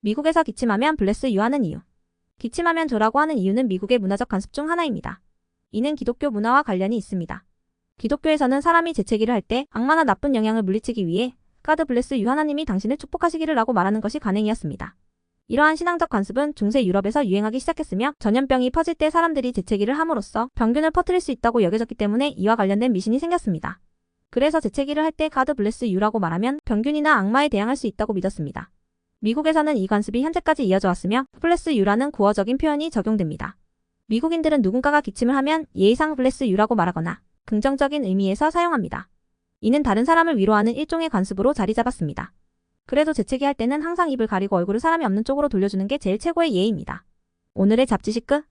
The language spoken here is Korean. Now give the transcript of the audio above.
미국에서 기침하면 블레스 유 하는 이유. 기침하면 조라고 하는 이유는 미국의 문화적 관습 중 하나입니다. 이는 기독교 문화와 관련이 있습니다. 기독교에서는 사람이 재채기를 할 때 악마나 나쁜 영향을 물리치기 위해 God bless you 하나님이 당신을 축복하시기를 라고 말하는 것이 관행이었습니다. 이러한 신앙적 관습은 중세 유럽에서 유행하기 시작했으며 전염병이 퍼질 때 사람들이 재채기를 함으로써 병균을 퍼뜨릴 수 있다고 여겨졌기 때문에 이와 관련된 미신이 생겼습니다. 그래서 재채기를 할 때 God bless you라고 말하면 병균이나 악마에 대항할 수 있다고 믿었습니다. 미국에서는 이 관습이 현재까지 이어져 왔으며 bless you라는 구어적인 표현이 적용됩니다. 미국인들은 누군가가 기침을 하면 예의상 bless you라고 말하거나 긍정적인 의미에서 사용합니다. 이는 다른 사람을 위로하는 일종의 관습으로 자리 잡았습니다. 그래도 재채기 할 때는 항상 입을 가리고 얼굴을 사람이 없는 쪽으로 돌려주는 게 제일 최고의 예의입니다. 오늘의 잡지식 끝.